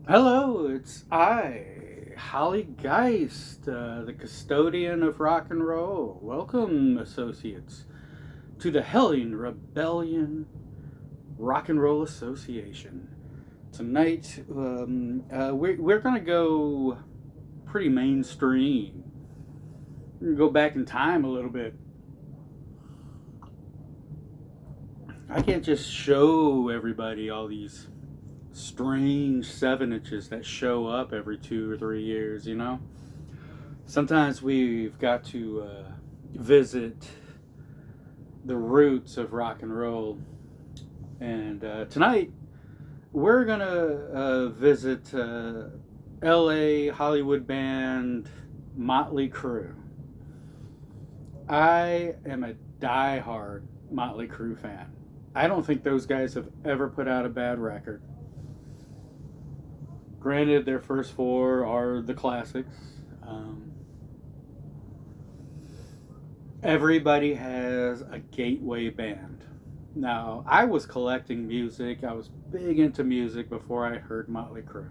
Hello, it's I, Holly Geist, the custodian of rock and roll. Welcome, associates, to the Hellion Rebellion Rock and Roll Association. Tonight, we're going to go pretty mainstream. We're going to go back in time a little bit. I can't just show everybody all these strange 7 inches that show up every 2 or 3 years, you know? Sometimes we've got to visit the roots of rock and roll. And tonight, we're going to visit LA Hollywood band Motley Crue. I am a die-hard Motley Crue fan. I don't think those guys have ever put out a bad record. Granted, their first four are the classics. Everybody has a gateway band. Now, I was collecting music. I was big into music before I heard Motley Crue.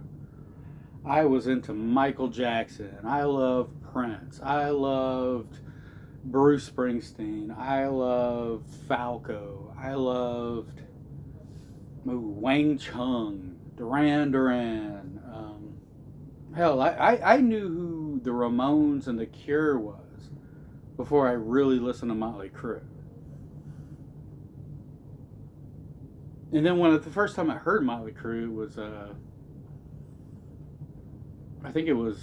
I was into Michael Jackson. I loved Prince. I loved Bruce Springsteen. I loved Falco. I loved Wang Chung, Duran Duran. Hell, I knew who the Ramones and the Cure was before I really listened to Motley Crue. And then the first time I heard Motley Crue was, I think it had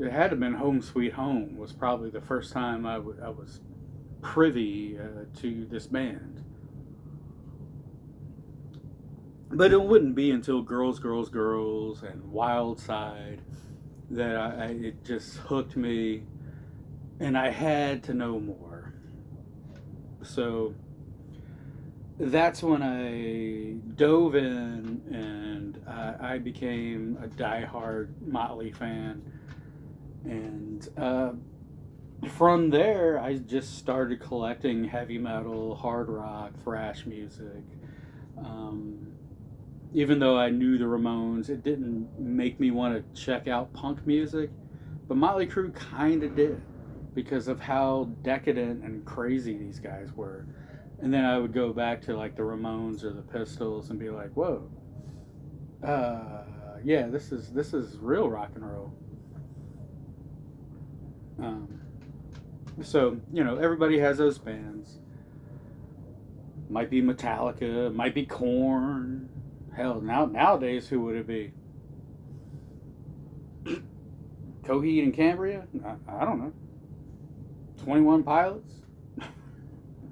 to have been Home Sweet Home was probably the first time I was privy to this band. But it wouldn't be until Girls, Girls, Girls and Wild Side that it just hooked me, and I had to know more. So that's when I dove in, and I became a diehard Motley fan. And from there, I just started collecting heavy metal, hard rock, thrash music. Even though I knew the Ramones, it didn't make me want to check out punk music. But Motley Crue kind of did because of how decadent and crazy these guys were. And then I would go back to like the Ramones or the Pistols and be like, whoa, yeah, this is real rock and roll. So, everybody has those bands. Might be Metallica, might be Korn. Hell, nowadays, who would it be? Coheed and Cambria? I don't know. 21 Pilots?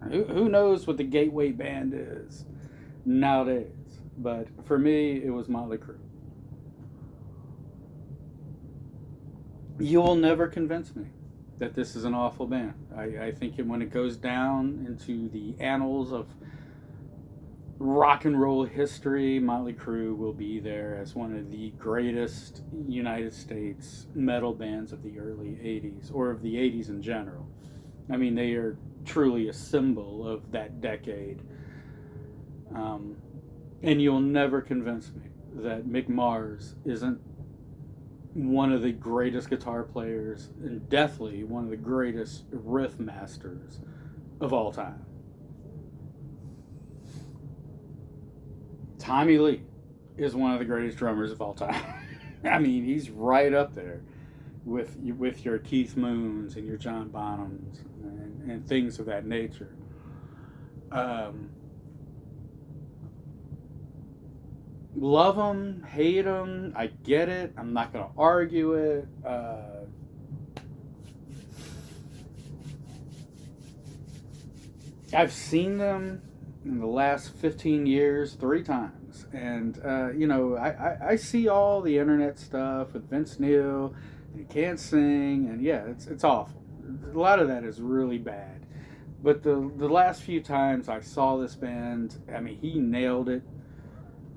Who knows what the gateway band is nowadays? But for me, it was Motley Crue. You will never convince me that this is an awful band. I think when it goes down into the annals of rock and roll history, Motley Crue will be there as one of the greatest United States metal bands of the early 80s, or of the 80s in general. I mean, they are truly a symbol of that decade. And you'll never convince me that Mick Mars isn't one of the greatest guitar players and definitely one of the greatest riff masters of all time. Tommy Lee is one of the greatest drummers of all time. I mean, he's right up there with your Keith Moons and your John Bonhams and things of that nature. Love them, hate them, I get it. I'm not going to argue it. I've seen them in the last 15 years 3 times. And, I see all the internet stuff with Vince Neil, and he can't sing, and yeah, it's awful. A lot of that is really bad. But the last few times I saw this band, I mean, he nailed it.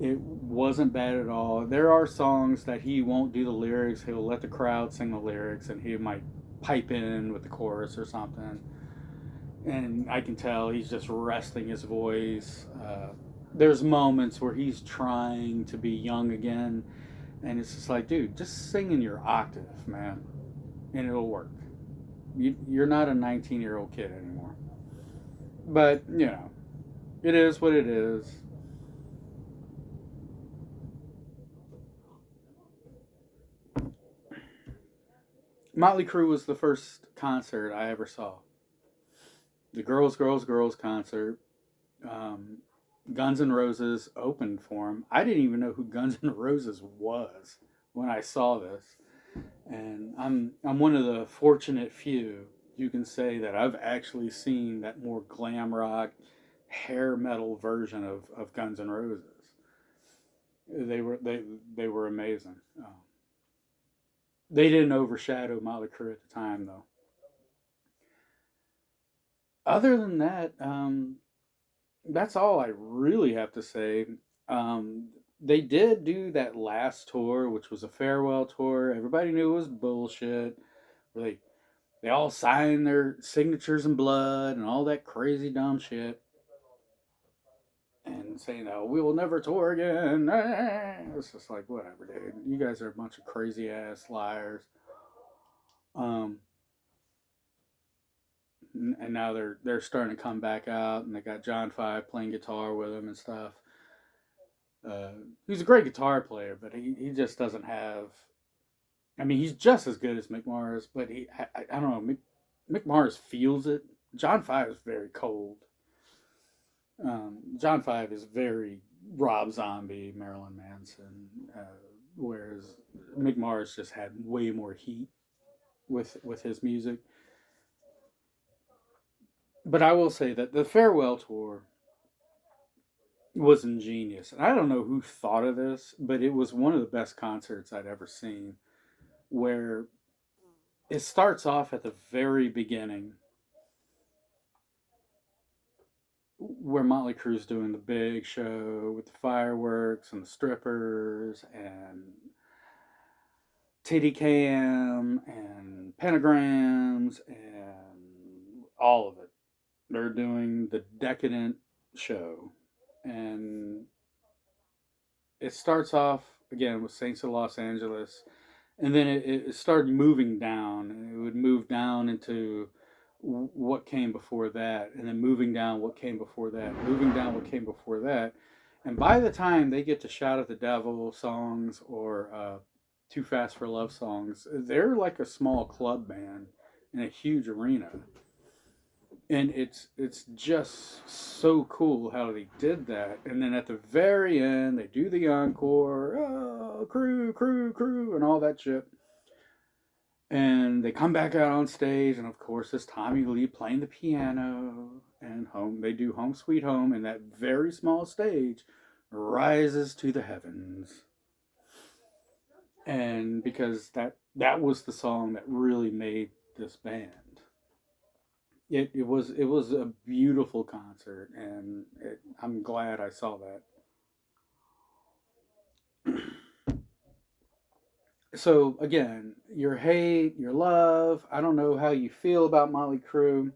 It wasn't bad at all. There are songs that he won't do the lyrics. He'll let the crowd sing the lyrics, and he might pipe in with the chorus or something. And I can tell he's just resting his voice. There's moments where he's trying to be young again, And it's just like, dude, just sing in your octave, man, and it'll work. You're not a 19-year-old kid anymore. But, it is what it is. Motley Crue was the first concert I ever saw. The Girls, Girls, Girls concert. Um, Guns N' Roses opened for him. I didn't even know who Guns N' Roses was when I saw this, and I'm one of the fortunate few you can say that I've actually seen that more glam rock, hair metal version of Guns N' Roses. They were amazing. They didn't overshadow Motley Crue at the time though. Other than that, that's all I really have to say. They did do that last tour, which was a farewell tour. Everybody knew it was bullshit. They they all signed their signatures in blood and all that crazy dumb shit, and saying, "Oh, we will never tour again." It's just like whatever, dude. You guys are a bunch of crazy ass liars. Um, and now they're starting to come back out, and they got John Five playing guitar with them and stuff. Uh, he's a great guitar player, but he just doesn't have. I mean, he's just as good as Mick Mars, but I don't know. Mick Mars feels it. John Five is very cold. John Five is very Rob Zombie, Marilyn Manson, whereas Mick Mars just had way more heat with his music. But I will say that the farewell tour was ingenious, and I don't know who thought of this, but it was one of the best concerts I'd ever seen. Where it starts off at the very beginning, where Motley Crue's doing the big show with the fireworks and the strippers and titty cam and pentagrams and all of it. They're doing the Decadent show. And it starts off again with Saints of Los Angeles. And then it started moving down. And it would move down into what came before that. And then moving down what came before that. Moving down what came before that. And by the time they get to Shout at the Devil songs or Too Fast for Love songs, they're like a small club band in a huge arena. And it's just so cool how they did that. And then at the very end, they do the encore, oh, crew, crew, crew, and all that shit. And they come back out on stage, and of course, it's Tommy Lee playing the piano. And home, they do "Home Sweet Home," and that very small stage rises to the heavens. And because that was the song that really made this band. It was a beautiful concert, and I'm glad I saw that. So again, your hate, your love. I don't know how you feel about Motley Crue,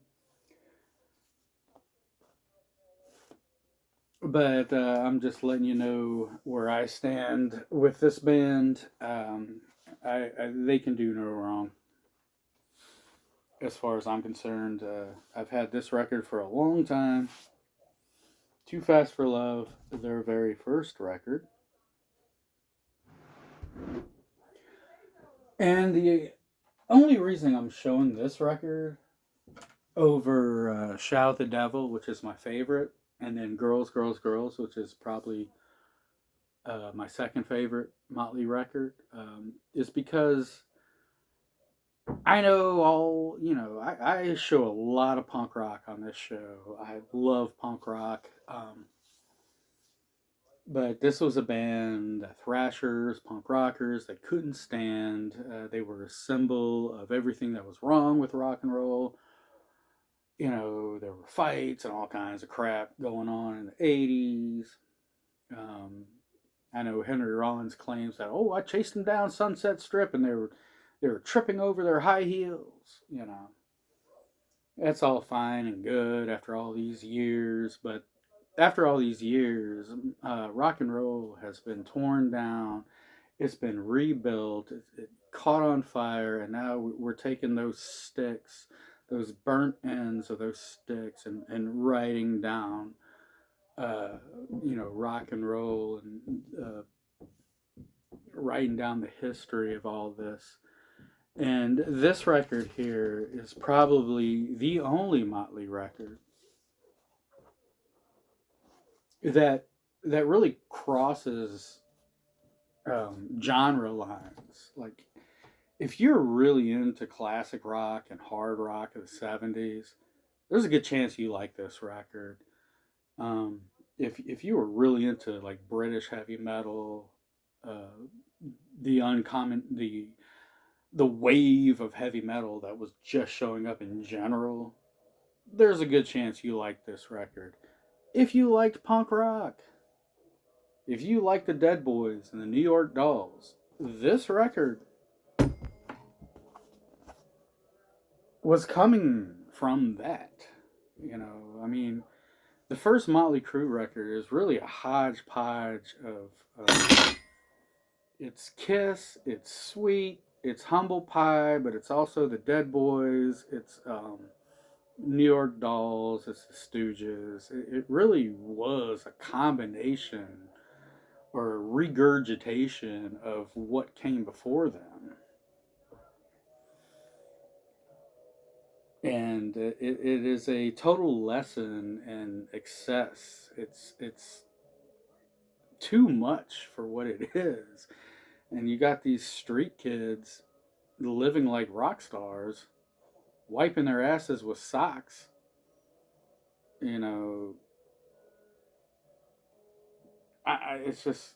but I'm just letting you know where I stand with this band. They can do no wrong, as far as I'm concerned. I've had this record for a long time. Too Fast for Love, their very first record. And the only reason I'm showing this record over Shout the Devil, which is my favorite, and then Girls, Girls, Girls, which is probably my second favorite Motley record, is because I know I show a lot of punk rock on this show. I love punk rock. But this was a band, thrashers, punk rockers, they couldn't stand. They were a symbol of everything that was wrong with rock and roll. There were fights and all kinds of crap going on in the 80s. Um, I know Henry Rollins claims that, oh, I chased them down Sunset Strip and they were tripping over their high heels. That's all fine and good after all these years, but after all these years, rock and roll has been torn down It's been rebuilt. It caught on fire, and now we're taking those sticks, those burnt ends of those sticks, and writing down, uh, rock and roll, and writing down the history of all this. And this record here is probably the only Motley record that really crosses genre lines. Like, if you're really into classic rock and hard rock of the '70s, there's a good chance you like this record. Um, if you were really into like British heavy metal, uh, the wave of heavy metal that was just showing up in general, there's a good chance you like this record. If you liked punk rock, if you liked the Dead Boys and the New York Dolls, this record was coming from that. I mean, the first Motley Crue record is really a hodgepodge of it's Kiss, it's Sweet, it's Humble Pie, but it's also the Dead Boys, it's New York Dolls, it's the Stooges. It really was a combination or a regurgitation of what came before them. And it is a total lesson in excess. It's too much for what it is. And you got these street kids living like rock stars, wiping their asses with socks. You know, it's just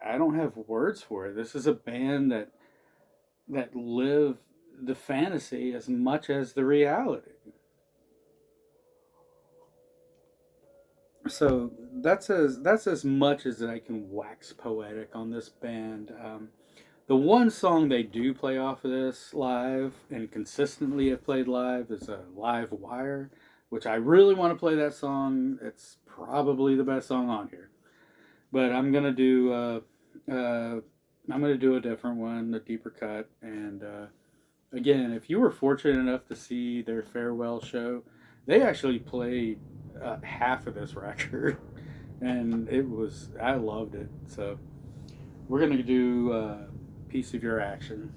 I don't have words for it. This is a band that live the fantasy as much as the reality. So that's as much as I can wax poetic on this band. The one song they do play off of this live and consistently have played live is a Live Wire, which I really want to play that song. It's probably the best song on here, but I'm gonna do a different one, a deeper cut. And again, if you were fortunate enough to see their farewell show, they actually played half of this record, and I loved it. So we're gonna do Piece of Your Action.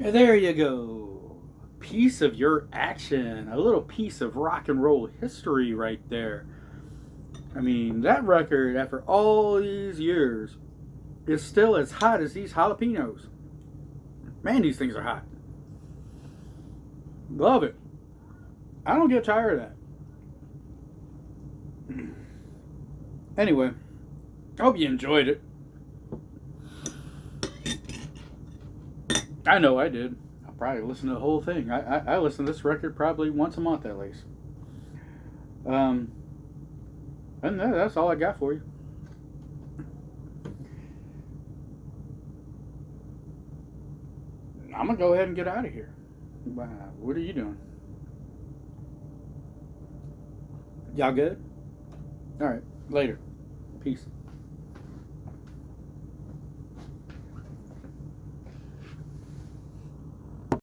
There you go. Piece of your action. A little piece of rock and roll history right there. I mean, that record, after all these years, is still as hot as these jalapenos. Man, these things are hot. Love it. I don't get tired of that. Anyway, I hope you enjoyed it. I know I did. I'll probably listen to the whole thing. I listen to this record probably once a month at least. And that's all I got for you. I'm going to go ahead and get out of here. What are you doing? Y'all good? All right. Later. Peace.